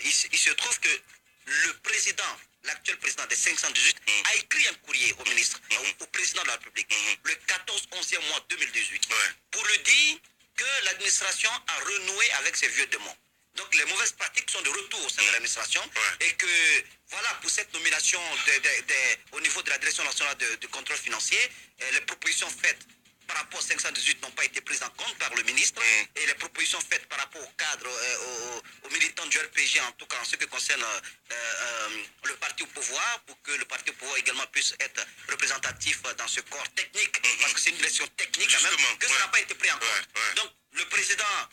il se trouve que le président, l'actuel président des 518, a écrit un courrier au ministre, au président de la République, le 14-11e mois 2018, pour lui dire que l'administration a renoué avec ses vieux démons. Donc les mauvaises pratiques sont de retour au sein de l'administration et que voilà, pour cette nomination au niveau de la Direction nationale de contrôle financier, les propositions faites par rapport aux 518 n'ont pas été prises en compte par le ministre et les propositions faites par rapport au cadre, aux militants du RPG, en tout cas en ce qui concerne le parti au pouvoir, pour que le parti au pouvoir également puisse être représentatif dans ce corps technique, parce que c'est une direction technique quand même, que ça n'a pas été pris en compte. Donc le président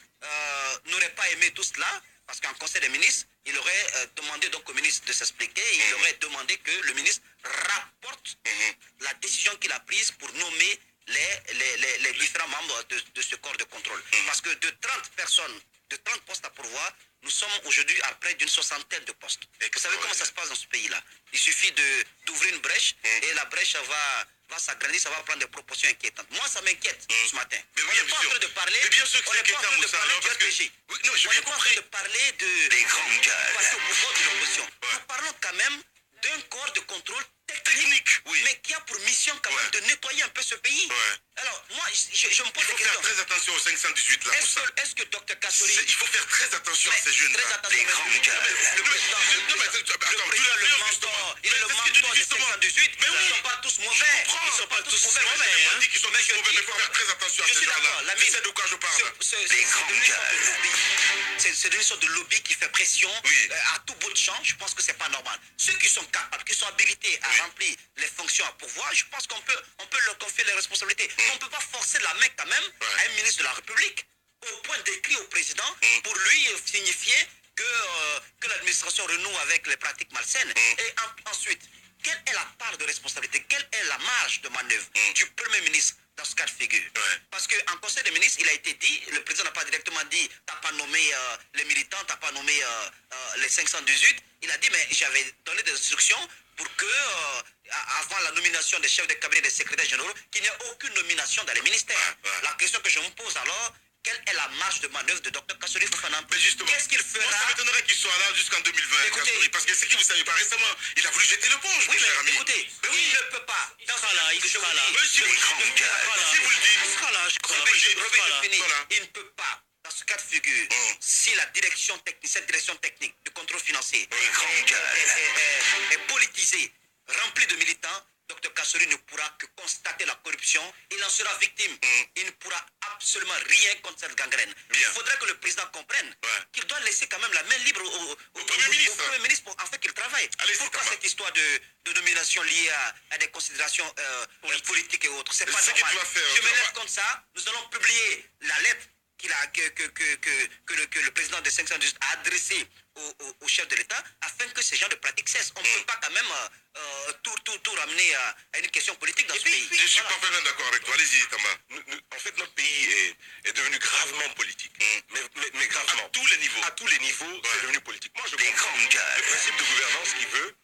n'aurait pas aimé tout cela, parce qu'en conseil des ministres, il aurait demandé donc au ministre de s'expliquer, il aurait demandé que le ministre rapporte la décision qu'il a prise pour nommer les différents membres de ce corps de contrôle. Parce que de 30 personnes, de 30 postes à pourvoir, nous sommes aujourd'hui à près d'une 60aine de postes. Et vous savez comment ça se passe dans ce pays-là? Il suffit d'ouvrir une brèche et la brèche va s'agrandir, ça va prendre des proportions inquiétantes. Moi, ça m'inquiète ce matin. Mais on n'est pas en train de parler, mais bien sûr que on n'est pas en train de parler du RPG. Oui, non, je On n'est pas en train de parler Les grandes gueules. parce au pouvoir de l'opposition. Nous parlons quand même d'un corps de contrôle technique, mais qui a pour mission quand même de nettoyer un peu ce pays. Alors, moi, je me pose des Il faut questions. faire très attention aux 518 là. Est-ce que Dr Kassori... Il faut faire très attention à ces jeunes Très là. attention, mais le président, le mentor, il est le mentor des 518, mais ils ne sont pas tous mauvais. Ils ne sont pas tous mauvais. On dit qu'ils sont tous mauvais, mais il faut faire très attention à Je ces suis gens-là. d'accord, la Tu sais de quoi je parle. C'est une sorte de lobby qui fait pression à tout bout de champ. Je pense que c'est pas normal. Ceux qui sont capables, qui sont habilités à remplir les fonctions à pourvoir, je pense qu'on peut leur confier les responsabilités. On ne peut pas forcer la main quand même à un ministre de la République au point d'écrire au président pour lui signifier que l'administration renoue avec les pratiques malsaines. Et ensuite, quelle est la part de responsabilité, quelle est la marge de manœuvre du Premier ministre dans ce cas de figure? Parce qu'en conseil des ministres, il a été dit, le président n'a pas directement dit, tu n'as pas nommé les militants, tu n'as pas nommé les 518. Il a dit, mais j'avais donné des instructions pour que, avant la nomination des chefs de cabinet et des secrétaires généraux, qu'il n'y ait aucune nomination dans les ministères. La question que je me pose alors, quelle est la marge de manœuvre de Dr Kassori Fofana? Mais justement, qu'est-ce qu'il fera? moi, ça m'étonnerait qu'il soit là jusqu'en 2020, Écoutez, Kassori, parce que c'est qui vous savez pas récemment, il a voulu jeter l'éponge, Oui, mon cher mais ami. écoutez, Mais il ne peut pas. Il sera là, il sera là. Mais si vous le dites, si vous le dites, Il sera là, je crois. Je finis. Voilà. Il ne peut pas, dans ce cas de figure, si la direction technique, cette direction technique du contrôle financier est politisée, remplie de militants, Dr Kassori ne pourra que constater la corruption, il en sera victime. Il ne pourra absolument rien contre cette gangrène. Il faudrait que le président comprenne qu'il doit laisser quand même la main libre au Premier ministre pour en fait qu'il travaille. Pourquoi cette histoire de nomination liée à des considérations politiques et autres? C'est pas normal. Je me lève comme ça, nous allons publier la lettre que le président de 518 a adressé au chef de l'État afin que ces gens de pratiques cessent. On ne peut pas quand même tout ramener à une question politique dans ce pays. Je suis parfaitement d'accord avec toi. Allez-y, Tamba. En fait, notre pays est devenu gravement politique. Mais gravement. À tous les niveaux. À tous les niveaux, c'est devenu politique. Moi, je comprends le principe de gouvernance qui veut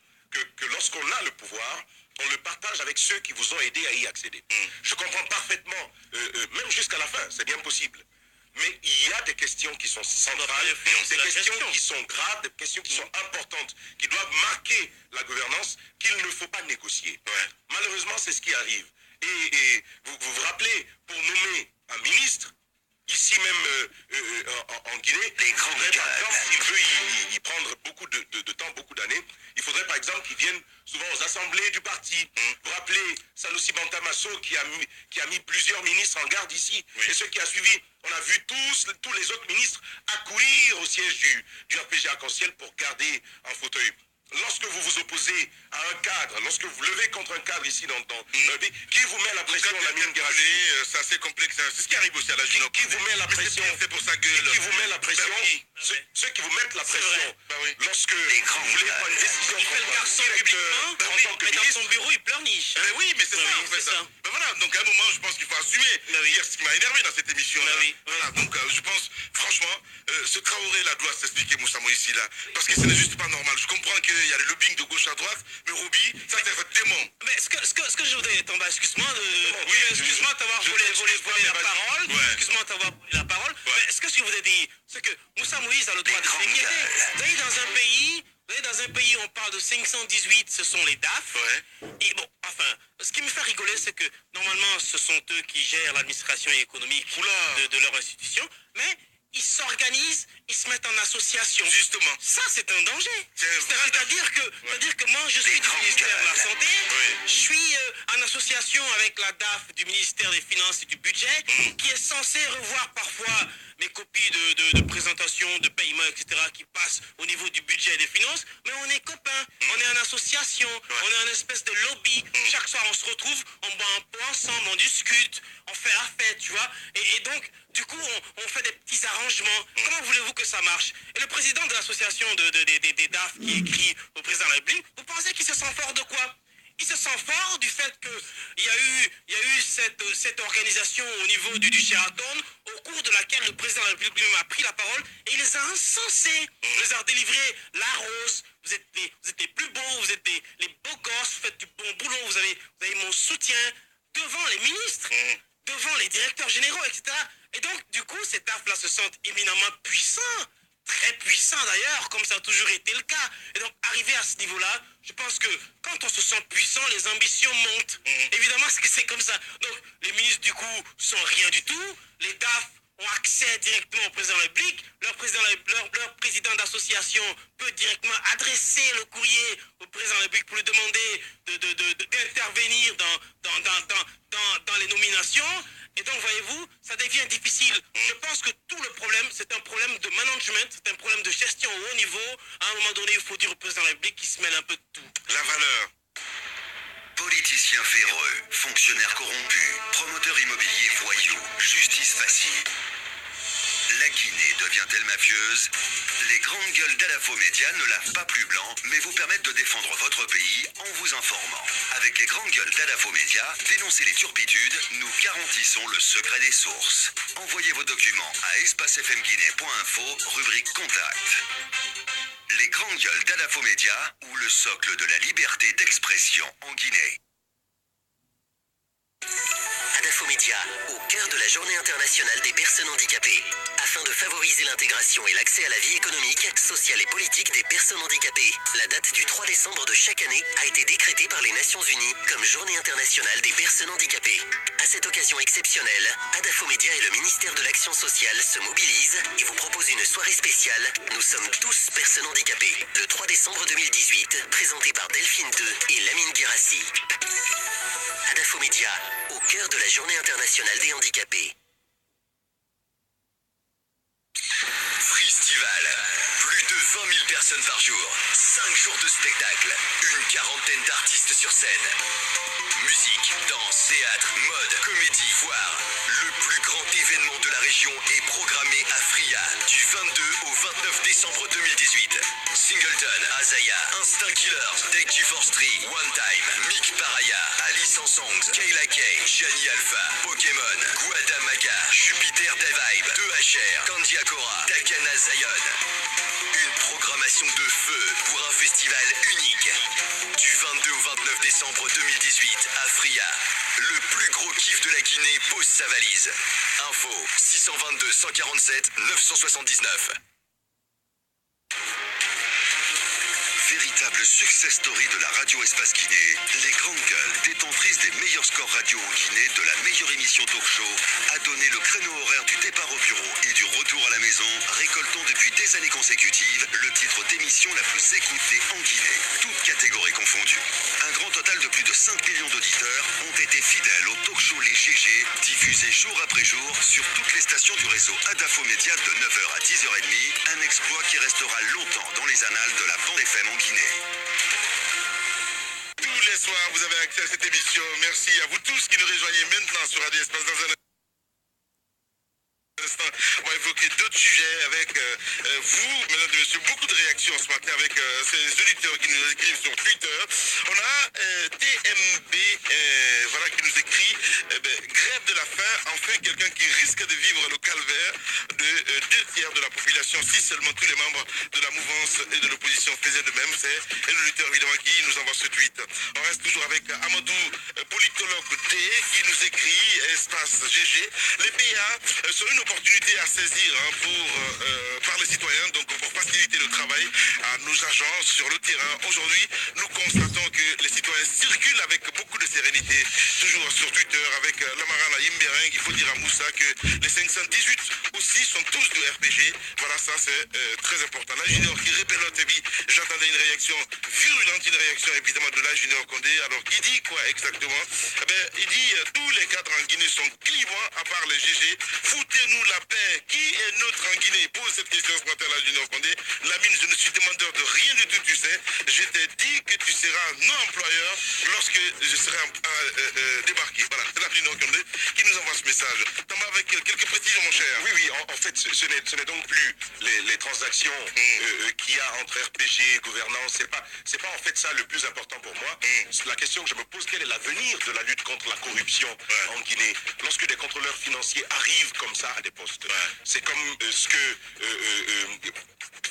que lorsqu'on a le pouvoir, on le partage avec ceux qui vous ont aidé à y accéder. Je comprends parfaitement, même jusqu'à la fin, c'est bien possible. Mais il y a des questions qui sont centrales, des questions qui sont graves, des questions qui sont importantes, qui doivent marquer la gouvernance, qu'il ne faut pas négocier. Malheureusement, c'est ce qui arrive. Et vous vous rappelez, pour nommer un ministre, ici même en Guinée, il faudrait par exemple, s'il veut y prendre beaucoup de temps, beaucoup d'années, il faudrait par exemple qu'il vienne souvent aux assemblées du parti. Vous vous rappelez Sanoussi Bantamasso qui a mis plusieurs ministres en garde ici. Et ce qui a suivi, on a vu tous les autres ministres accourir au siège du RPG Arc-en-Ciel pour garder un fauteuil. Lorsque vous vous opposez à un cadre, lorsque vous levez contre un cadre ici dans le pays, qui vous met la pression, la mine Guirassy? C'est assez complexe. C'est ce qui arrive aussi à la Ginoc. Qui vous met la pression? C'est pour sa gueule. Qui vous met la pression? Ceux qui vous mettent la pression. Lorsque vous voulez prendre une décision, il fait le garçon publiquement, mais dans son bureau, il pleurniche. Oui, mais c'est ça, en fait. Ben voilà, donc à un moment, je pense qu'il faut assumer. Hier, ce qui m'a énervé dans cette émission-là. Voilà, donc je pense, franchement, ce Traoré-là doit s'expliquer, Moussa Moïsi, là. Parce que ce n'est juste pas normal. Je comprends qu'il y a le lobbying de gauche à droite, mais Roby, ça c'est démon. Mais ce que je voudrais, Tamba, excuse-moi d'avoir volé la parole. Excuse-moi d'avoir volé la parole. Mais ce que je voudrais dire, c'est que Moussa Moïse a le droit de s'inquiéter. Vous voyez, dans un pays, on parle de 518, ce sont les DAF. Et bon, enfin, ce qui me fait rigoler, c'est que normalement, ce sont eux qui gèrent l'administration économique de leur institution. Mais ils s'organisent, ils se mettent en association. Justement. Ça, c'est un danger. C'est-à-dire que moi, je suis du ministère de la Santé, je suis en association avec la DAF du ministère des Finances et du Budget, qui est censé revoir parfois mes copies de présentation, de paiement, etc., qui passent au niveau du budget et des finances, mais on est copains, on est en association, on est en espèce de lobby. Chaque soir, on se retrouve, on boit un peu ensemble, on discute, on fait la fête, tu vois. Et donc, du coup, on fait des petits arrangements. Comment voulez-vous que ça marche? Et le président de l'association des DAF qui écrit au président de la République, vous pensez qu'il se sent fort de quoi? Il se sent fort du fait qu'il y a eu cette organisation au niveau du Sheraton, au cours de laquelle le président de la République lui-même a pris la parole et il les a encensés. Il les a délivré la rose. Vous êtes les plus beaux, vous êtes les beaux gosses, vous faites du bon boulot, vous avez mon soutien devant les ministres, devant les directeurs généraux, etc. Et donc, du coup, ces DAF-là se sentent éminemment puissants. Très puissant d'ailleurs, comme ça a toujours été le cas. Et donc, arrivé à ce niveau-là, je pense que quand on se sent puissant, les ambitions montent. Évidemment, c'est comme ça. Donc, les ministres, du coup, sont rien du tout. Les DAF ont accès directement au président de la République. Leur président d'association peut directement adresser le courrier au président de la République pour lui demander d'intervenir dans les nominations. Et donc, voyez-vous, ça devient difficile. Je pense que tout le problème, c'est un problème de management, c'est un problème de gestion au haut niveau. À un moment donné, il faut dire au président de la République qu'il se mêle un peu de tout. La valeur. Politiciens véreux, fonctionnaires corrompus, promoteurs immobiliers voyous, justice facile. La Guinée devient-elle mafieuse? Les grandes gueules d'Alafo Média ne lavent pas plus blanc, mais vous permettent de défendre votre pays en vous informant. Avec les grandes gueules d'Alafo Média, dénoncez les turpitudes, nous garantissons le secret des sources. Envoyez vos documents à espacefmguinée.info, rubrique Contact. Les grandes gueules d'Alafo Média, ou le socle de la liberté d'expression en Guinée. Adafo Média, au cœur de la Journée internationale des personnes handicapées. Afin de favoriser l'intégration et l'accès à la vie économique, sociale et politique des personnes handicapées, la date du 3 décembre de chaque année a été décrétée par les Nations Unies comme Journée internationale des personnes handicapées. À cette occasion exceptionnelle, Adafo Média et le ministère de l'Action sociale se mobilisent et vous proposent une soirée spéciale. Nous sommes tous personnes handicapées. Le 3 décembre 2018, présenté par Delphine 2 et Lamine Guirassy. Adafo Média, au cœur de la Journée internationale des handicapés. Freestival. Plus de 20 000 personnes par jour. 5 jours de spectacle. Une quarantaine d'artistes sur scène. Musique, danse, théâtre, mode, comédie, foire. Le plus grand événement de la région est programmé à Fria du 22 au 29 décembre 2018. Singleton, Azaya, Instinct Killers, Take G4 Street, One Time, Mick Paraya, Alice en Songs, Kayla Kay, Shani Alpha, Pokémon, Guadamaga, Jupiter Devibe, 2HR, Candy Akora, Takana Zion. Une programmation de feu pour un festival unique. Du 22 au 29 décembre 2018 à Fria. Le plus gros kiff de la Guinée pose sa valise. Info 622 147 979. Véritable success story de la radio Espace Guinée, les grandes gueules, détentrices des meilleurs scores radio en Guinée, de la meilleure émission talk show, a donné le créneau horaire du départ au bureau et du retour à la maison, récoltant depuis des années consécutives le titre d'émission la plus écoutée en Guinée, toutes catégories confondues. Un grand total de plus de 5 millions d'auditeurs ont été fidèles au talk show Les GG, diffusé jour après jour sur toutes les stations du réseau Adafo Média de 9h à 10h30, un exploit qui restera longtemps dans les annales de la bande FM en Guinée. Tous les soirs, vous avez accès à cette émission. Merci à vous tous qui nous rejoignez maintenant sur Radio Espace. Dans un instant, on va évoquer d'autres sujets avec vous, mesdames et messieurs. Beaucoup de réactions ce matin avec ces auditeurs qui nous écrivent sur Twitter. On a TMB voilà, qui nous écrit grève de la faim. Enfin, quelqu'un qui risque de vivre le calvaire de 2/3 de la population si seulement tous les membres de la mouvance et de l'opposition faisaient de même. C'est l'auditeur évidemment qui nous envoie ce tweet. On reste toujours avec Amadou, politologue D, qui nous écrit Espace GG. Les PA sont une opportunité à saisir par les citoyens, donc pour faciliter le travail à nos agents sur le terrain. Aujourd'hui, nous constatons que les citoyens circulent avec beaucoup de sérénité. Toujours sur Twitter avec Lamarana Imbering, il faut dire à Moussa que les 518 aussi sont tous du RPG. Voilà, ça c'est très important. La junior qui répélote, et puis j'attendais une réaction virulente, une réaction évidemment de la junior Condé. Alors qui dit quoi exactement? Il dit tous les cadres en Guinée sont clivants à part les GG. Foutez-nous la paix. Qui est neutre en Guinée? Il pose cette question ce matin à la junior Condé. Lamine, je ne suis demandeur de rien du tout, tu sais. Je t'ai dit que tu seras non employeur lorsque je serai débarqué. Voilà, c'est la junior Condé qui nous envoie ce message. T'en vas avec quelques précisions, mon cher. Oui, en fait, ce n'est donc plus les transactions qu'il y a entre RPG et gouvernance. C'est pas en fait ça le plus important pour moi. La question que je me pose, quel est l'avenir de la lutte contre la corruption en Guinée lorsque des contrôleurs financiers arrivent comme ça à des postes? C'est comme ce que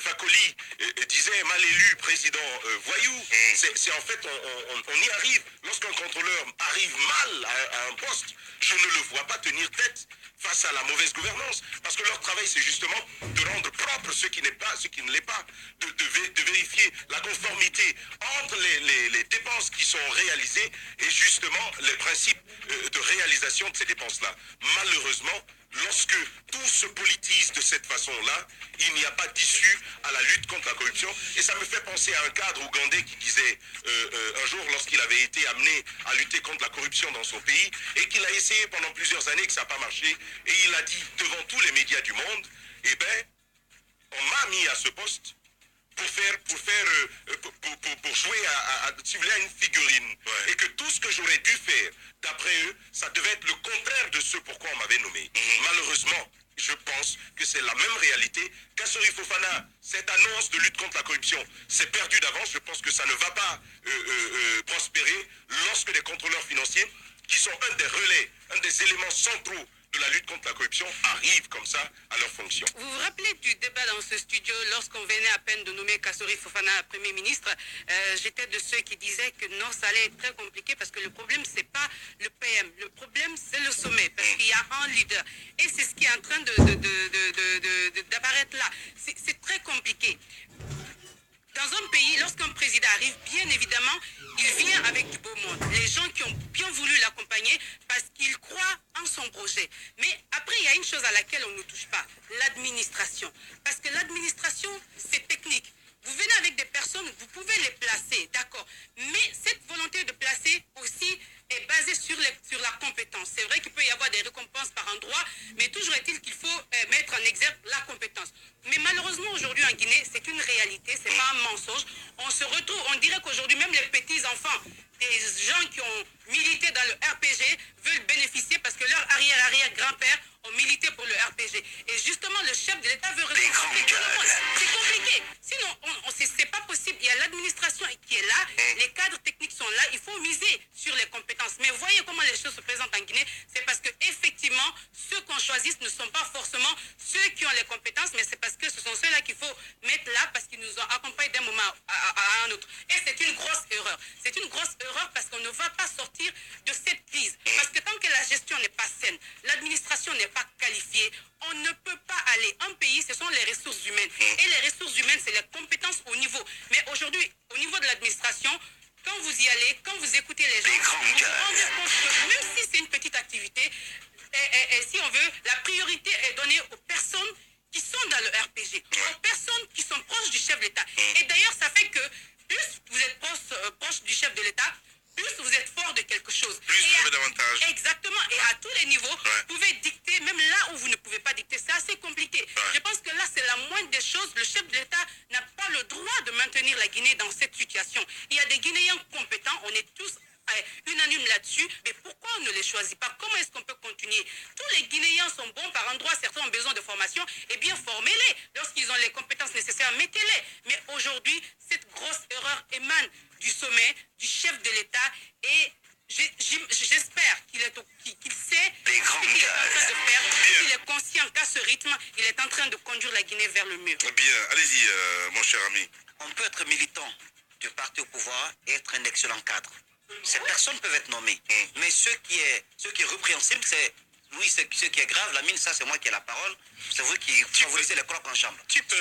Fakoli disait, mal élu président voyou. C'est en fait, on y arrive. Lorsqu'un contrôleur arrive mal à un poste, je ne le vois pas tenir tête face à la mauvaise gouvernance. Parce que leur travail, c'est justement de rendre propre ce qui ne l'est pas, de vérifier la conformité entre les dépenses qui sont réalisées et justement les principes de réalisation de ces dépenses-là. Malheureusement, lorsque tout se politise de cette façon-là, il n'y a pas d'issue à la lutte contre la corruption. Et ça me fait penser à un cadre ougandais qui disait un jour, lorsqu'il avait été amené à lutter contre la corruption dans son pays, et qu'il a essayé pendant plusieurs années, que ça n'a pas marché, et il a dit devant tous les médias du monde, on m'a mis à ce poste pour jouer si vous voulez, à une figurine. Et que tout ce que j'aurais dû faire, d'après eux, ça devait être le contraire de ce pourquoi on m'avait nommé. Malheureusement, je pense que c'est la même réalité. Kassori Fofana, cette annonce de lutte contre la corruption, c'est perdu d'avance. Je pense que ça ne va pas prospérer lorsque les contrôleurs financiers, qui sont un des relais, un des éléments centraux de la lutte contre la corruption, arrivent comme ça à leur fonction. Vous vous rappelez du débat dans ce studio lorsqu'on venait à peine de nommer Kassori Fofana Premier ministre? J'étais de ceux qui disaient que non, ça allait être très compliqué parce que le problème, c'est pas le PM. Le problème, c'est le sommet parce qu'il y a un leader. Et c'est ce qui est en train d'apparaître là. C'est très compliqué. Dans un pays, lorsqu'un président arrive, bien évidemment, il vient avec du beau monde. Les gens qui ont bien voulu l'accompagner parce qu'ils croient en son projet. Mais après, il y a une chose à laquelle on ne touche pas, l'administration. Parce que l'administration, c'est technique. Vous venez avec des personnes, vous pouvez les placer, d'accord. Mais cette volonté de placer aussi est basé sur la compétence. C'est vrai qu'il peut y avoir des récompenses par endroit, mais toujours est-il qu'il faut mettre en exergue la compétence. Mais malheureusement, aujourd'hui en Guinée, c'est une réalité, c'est pas un mensonge. On se retrouve, on dirait qu'aujourd'hui, même les petits-enfants, des gens qui ont milité dans le RPG veulent bénéficier parce que leur arrière-arrière-grand-père ont milité pour le RPG. Et justement, le chef de l'État veut récompenser tout le monde. C'est compliqué. Sinon, c'est pas possible. Il y a l'administration qui est là, les cadres techniques sont là, il faut miser sur les compétences. Mais voyez comment les choses se présentent en Guinée, c'est parce que effectivement, ceux qu'on choisit ne sont pas forcément ceux qui ont les compétences, mais c'est parce que ce sont ceux-là qu'il faut mettre là parce qu'ils nous ont accompagnés d'un moment à un autre. Et c'est une grosse erreur. C'est une grosse erreur parce qu'on ne va pas sortir de cette crise. Parce que tant que la gestion n'est pas saine, l'administration n'est pas qualifiée, on ne peut pas aller. Un pays, ce sont les ressources humaines. Et les ressources humaines, c'est les compétences au niveau. Mais aujourd'hui, au niveau de l'administration, quand vous y allez, quand vous écoutez les gens, vous vous rendez compte que même si c'est une petite activité, et si on veut, la priorité est donnée aux personnes qui sont dans le RPG, aux personnes qui sont proches du chef de l'État. Et d'ailleurs, ça fait que plus vous êtes proche du chef de l'État, plus vous êtes fort de quelque chose. Plus vous avez d'avantages. Exactement. Et à tous les niveaux, vous pouvez dicter, même là où vous ne pouvez pas dicter. C'est assez compliqué. Je pense que là, c'est la moindre des choses. Le chef de l'État n'a pas le droit de maintenir la Guinée dans cette situation. Il y a des Guinéens compétents. On est tous unanimes là-dessus. Mais pourquoi on ne les choisit pas? Comment est-ce qu'on peut continuer? Tous les Guinéens sont bons par endroit. Certains ont besoin de formation. Eh bien, formez-les. Lorsqu'ils ont les compétences nécessaires, mettez-les. Mais aujourd'hui, cette grosse erreur émane du sommet, du chef de l'État, et j'espère qu'il sait ce qu'il est en train de faire, qu'il est conscient qu'à ce rythme, il est en train de conduire la Guinée vers le mur. Bien, allez-y, mon cher ami. On peut être militant du parti au pouvoir et être un excellent cadre. Ces personnes peuvent être nommées. Mais ce qui est répréhensible, c'est... Oui, ce qui est grave, Lamine, ça c'est moi qui ai la parole. C'est vous qui favorisez les crocs en chambre. Ce dont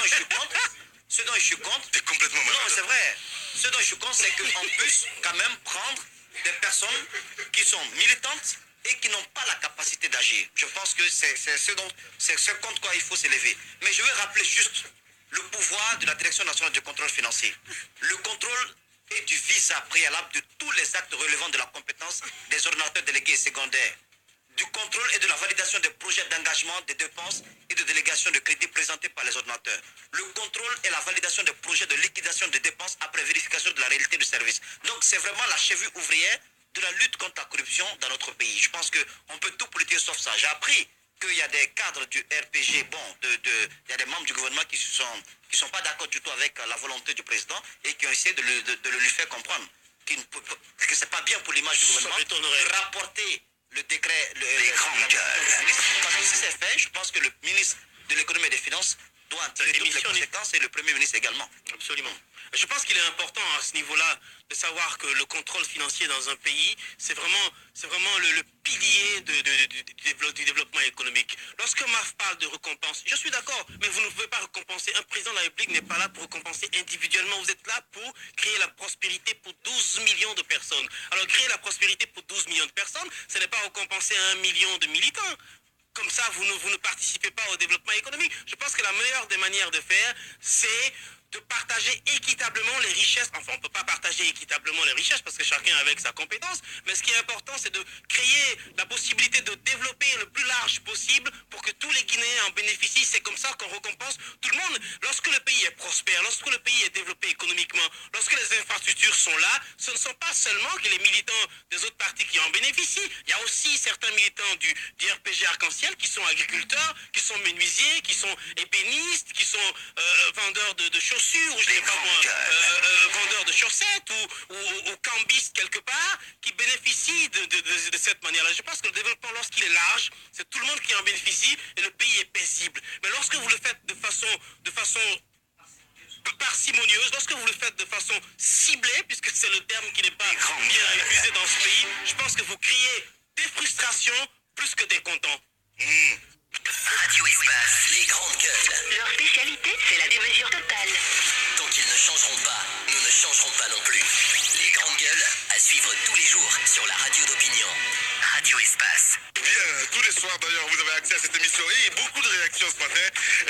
je suis contre... Ce dont je suis contre... T'es complètement malade. Non, c'est vrai. Ce dont je suis contre, c'est qu'on puisse quand même prendre des personnes qui sont militantes et qui n'ont pas la capacité d'agir. Je pense que c'est ce contre quoi il faut s'élever. Mais je veux rappeler juste le pouvoir de la Direction nationale du contrôle financier. Le contrôle est du visa préalable de tous les actes relevant de la compétence des ordonnateurs délégués et secondaires, du contrôle et de la validation des projets d'engagement, des dépenses et de délégation de crédit présentés par les ordonnateurs. Le contrôle et la validation des projets de liquidation des dépenses après vérification de la réalité du service. Donc c'est vraiment la cheville ouvrière de la lutte contre la corruption dans notre pays. Je pense qu'on peut tout politiser sauf ça. J'ai appris qu'il y a des cadres du RPG, il y a des membres du gouvernement qui sont pas d'accord du tout avec la volonté du président et qui ont essayé de le lui faire comprendre que c'est pas bien pour l'image du gouvernement de rapporter le décret, parce que si c'est fait, je pense que le ministre de l'économie et des finances doit en tirer toutes les conséquences et le premier ministre également. Absolument. Je pense qu'il est important à ce niveau-là de savoir que le contrôle financier dans un pays, c'est vraiment le pilier du développement économique. Lorsque MAF parle de récompense, je suis d'accord, mais vous ne pouvez pas récompenser. Un président de la République n'est pas là pour récompenser individuellement. Vous êtes là pour créer la prospérité pour 12 millions de personnes. Alors créer la prospérité pour 12 millions de personnes, ce n'est pas récompenser 1 million de militants. Comme ça, vous ne participez pas au développement économique. Je pense que la meilleure des manières de faire, c'est de partager équitablement les richesses. Enfin, on ne peut pas partager équitablement les richesses parce que chacun avec sa compétence. Mais ce qui est important, c'est de créer la possibilité de développer le plus large possible pour que tous les Guinéens en bénéficient. C'est comme ça qu'on récompense tout le monde. Lorsque le pays est prospère, lorsque le pays est développé économiquement, lorsque les infrastructures sont là, ce ne sont pas seulement que les militants des autres partis qui en bénéficient. Il y a aussi certains militants du RPG Arc-en-Ciel qui sont agriculteurs, qui sont menuisiers, qui sont ébénistes, qui sont vendeurs de chaussures, ou je sais pas moi, vendeurs de chaussettes ou cambistes quelque part, qui bénéficient de cette manière-là. Je pense que le développement, lorsqu'il est large, c'est tout le monde qui en bénéficie et le pays est paisible. Mais lorsque vous le faites de façon parcimonieuse, lorsque vous le faites de façon ciblée, puisque c'est le terme qui n'est pas bien utilisé dans ce pays, je pense que vous créez des frustrations plus que des contents. Radio Espace, les grandes gueules. Leur spécialité, c'est la démesure totale. Tant qu'ils ne changeront pas, nous ne changerons pas non plus. Les grandes gueules, à suivre tous les jours sur la radio d'opinion. Radio Espace. Bien, tous les soirs d'ailleurs, vous avez accès à cette émission et beaucoup de réactions ce matin.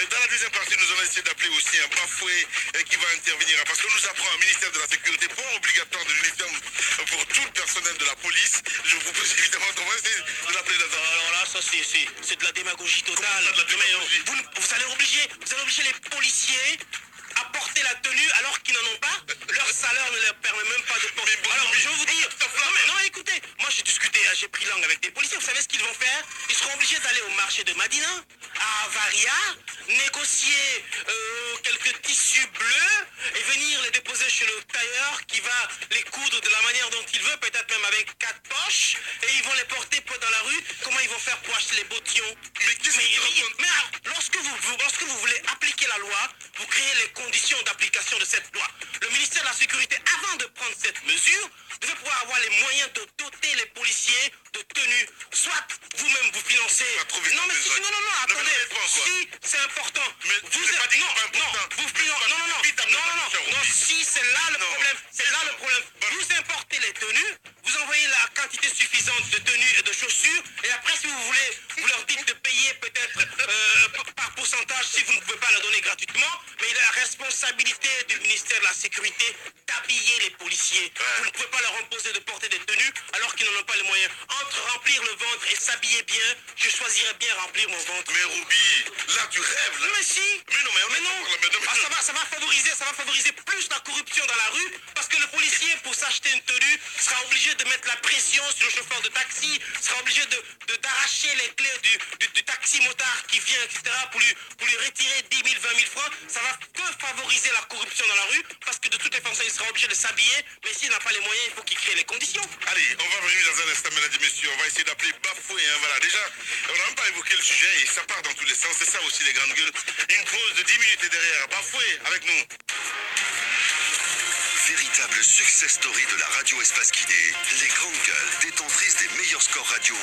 Dans la deuxième partie, nous allons essayer d'appeler aussi un bafoué qui va intervenir parce que nous apprend un ministère de la Sécurité port obligatoire de l'uniforme pour tout le personnel de la police. Je vous propose évidemment qu'on va essayer de l'appeler dans un... Alors là, ça c'est de la démagogie totale. De la démagogie. Vous allez obliger les policiers à porter la tenue alors qu'ils n'en ont pas. Leur salaire ne leur permet même pas de porter. Alors je vais vous dire, non, écoutez, moi j'ai discuté, j'ai pris langue avec des policiers. Vous savez ce qu'ils vont faire? Ils seront obligés d'aller au marché de Madina, à Avaria, négocier quelques tissus bleus et venir les déposer chez le tailleur qui va les coudre de la manière dont il veut, peut-être même avec 4 poches, et ils vont les porter dans la rue. Comment ils vont faire pour acheter les bottillons? Mais lorsque vous voulez appliquer la loi, vous créez les conditions d'application de cette loi. Le ministère de la Sécurité, avant de prendre cette mesure, devait pouvoir avoir les moyens de doter les policiers de tenues. Soit vous-même vous financez. Non, attendez. Si c'est important. Mais vous n'avez pas dit que c'est pas important. Non, si c'est là le problème. C'est là le problème. Vous importez les tenues, vous envoyez la quantité suffisante de tenues et de chaussures, et après, si vous voulez, vous leur dites de payer peut-être par pourcentage si vous ne pouvez pas le donner gratuitement, mais il a la responsabilité du ministère de la Sécurité d'habiller les policiers. Vous ne pouvez pas leur imposer de porter des tenues alors qu'ils n'en ont pas les moyens. Entre remplir le ventre et s'habiller bien, je choisirais bien remplir mon ventre. Mais Ruby, là tu rêves là. Mais si. Mais non. Ah, ça va favoriser plus la corruption dans la rue, parce que le policier, pour s'acheter une tenue, sera obligé de mettre la pression sur le chauffeur de taxi, sera obligé d'arracher les clés du taxi motard qui vient, etc., pour lui retirer 10 000, 20 000 francs. Ça va que favoriser la corruption dans la rue, parce que de toutes les façons, il sera obligé de s'habiller, mais s'il n'a pas les moyens, il faut qu'il crée les conditions. Allez, on va revenir dans un instant, mesdames et messieurs. On va essayer d'appeler Bafoué. Voilà, déjà, on n'a même pas évoqué le sujet et ça part dans tous les sens. C'est ça aussi les grandes gueules. Une pause de 10 minutes et derrière, Bafoué avec nous. Véritable success story de la radio Espace Guinée. Les grandes gueules, détentrices des meilleurs scores radio.